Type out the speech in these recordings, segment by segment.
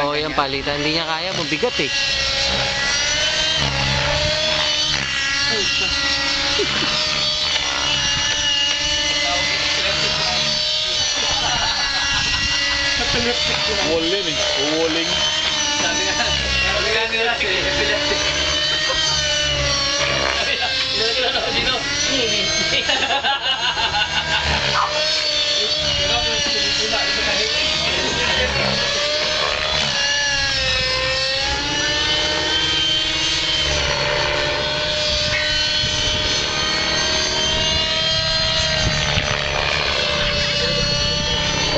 Oo, yan palitan. Hindi niya kaya, mabigat eh. Walling eh. Walling. Sabi nga nila si Epileptic. Dito.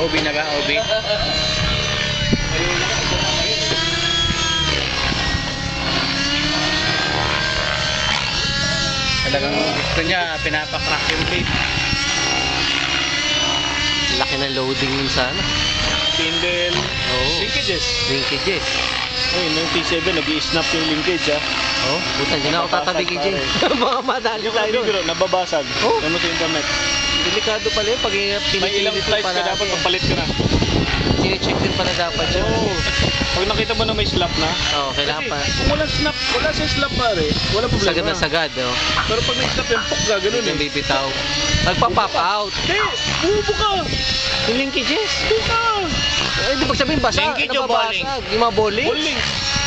OB na ba? OB? Talagang gusto niya, pinapakrack yung tape. Laki na loading yun sana. Spindle. Oo. Linkages. Linkages. Ay, ng T7 nag-i-snap yung linkage ha. Oh, puta, hindi na ako tatabi kay Jay. Baka madali Yung tayo doon. bigro, nababasag. Oh. Ano sa internet? Delikado pala yun pag May ilang pinipilit slice pa ka dapat natin. magpalit ka na. Sine-check din pala dapat yun. Oo. Pag nakita mo na may slap na. Oo, kailangan pa. Kung walang snap, wala siyang slap pare. Wala problema. Sagad na sagad, oh. Pero pag may snap yung pok ka, ganun Yung eh. bibitaw. Nagpa-pop out. Hindi, bubo ka. Yung linkages. Buka. Eh, di pag sabihin basa, Linkage o bowling? nababasag. Yung mga bowling. Bowling.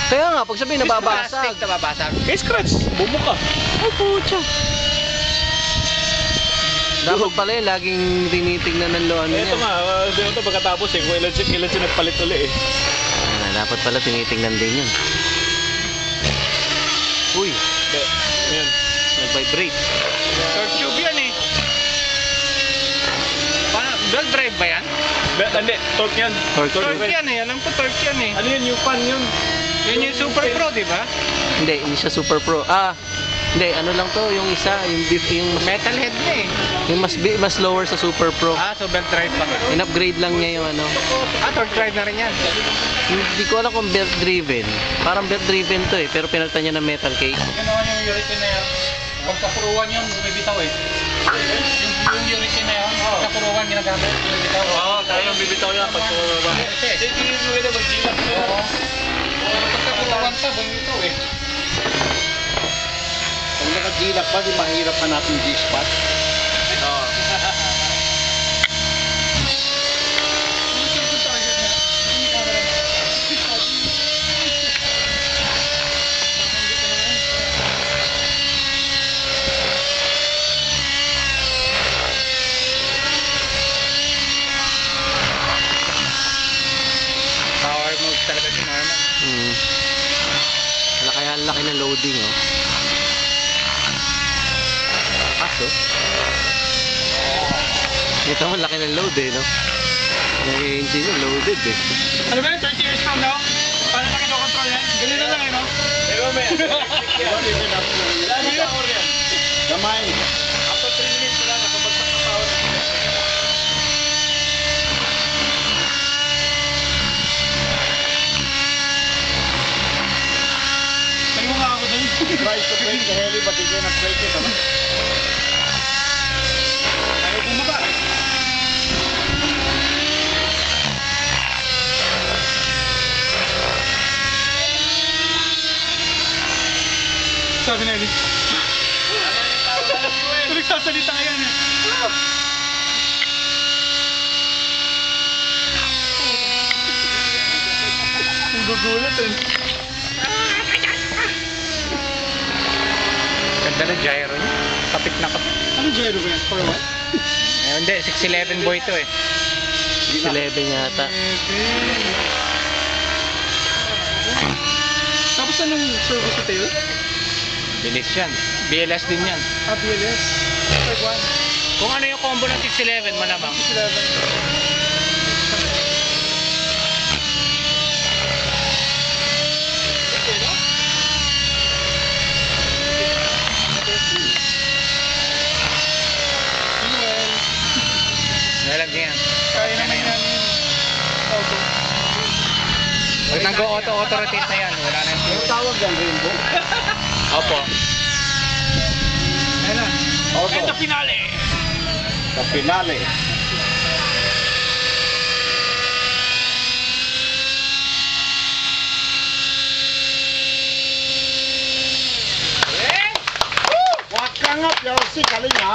Kaya nga, pag sabihin nababasag. Plastic na babasag. Kay scratch, bubo ka. Ay, putya. Dapat pala yun, laging tinitignan ng loan niya. Ito nga, ito pagkatapos eh, kung ilan siya nagpalit uli eh. Dapat pala tinitignan din yun. Uy, Ayan. nag-vibrate. Torque tube yan eh. Paano? Belt drive ba yan? Hindi, torque yan. Torque yan eh. Alam ko torque yan eh. Ano yun, yung fan yun? Yan yung Super Pro, di ba? Hindi siya Super Pro. Hindi, ano lang to, yung isa, yung Metalhead na eh. yung mas lower sa Super Pro. So belt drive pa nga. In-upgrade lang niya yung ano. Torque drive na rin yan. Hindi ko alam kung belt driven. Parang belt driven to eh, pero pinalitan niya ng metal case. Yan naman yung Hurricane na yan. Pagkapuruan yun, bumibitaw eh. Yung Hurricane na yan, pagkapuruan ginagamit, bumibitaw. Oo, tayo bibitaw yan pag tumababa. Hindi yung mga mag-gilap na. Pagkapuruan ka, bumibitaw eh. Kung nakagilak pa, di mahirap hanapin yung G-spot. Oo. Power mode talaga si Norman. Wala kaya ang laki ng loading oh. Kaso, ito mo laki ng load eh, no? Yung engine yung loaded eh. Ano ba yun? 30 years from now? Paano na kinokontrol yan? Ganun na lang eh, no? Pero may, Gamay. after 3 minutes wala, nakabagsak na power. Tayo nga ako dun. Try to break the heli, but you cannot break it, ano? Tayo bumaba. Sabi na Eddie. Nagsasalita ka yan eh. Ang gugulat eh. Ganda na gyro niya. Kapit na kapit. Ano gyro ba yan? For what? Hindi, 611 boy to eh. 11 yata. Tapos anong service ito yun? Bilis yan. BLS din yan. BLS. Like one. Kung ano yung combo ng 611, malamang. 11. Nalagyan yan. Kaya naman yan. Auto. Pag nag-auto rotate na yan, wala na yung Yung tawag yan, rainbow. Opo. Ayan na. Auto. Ito finale! Sa finale. Chelsea, galing ha.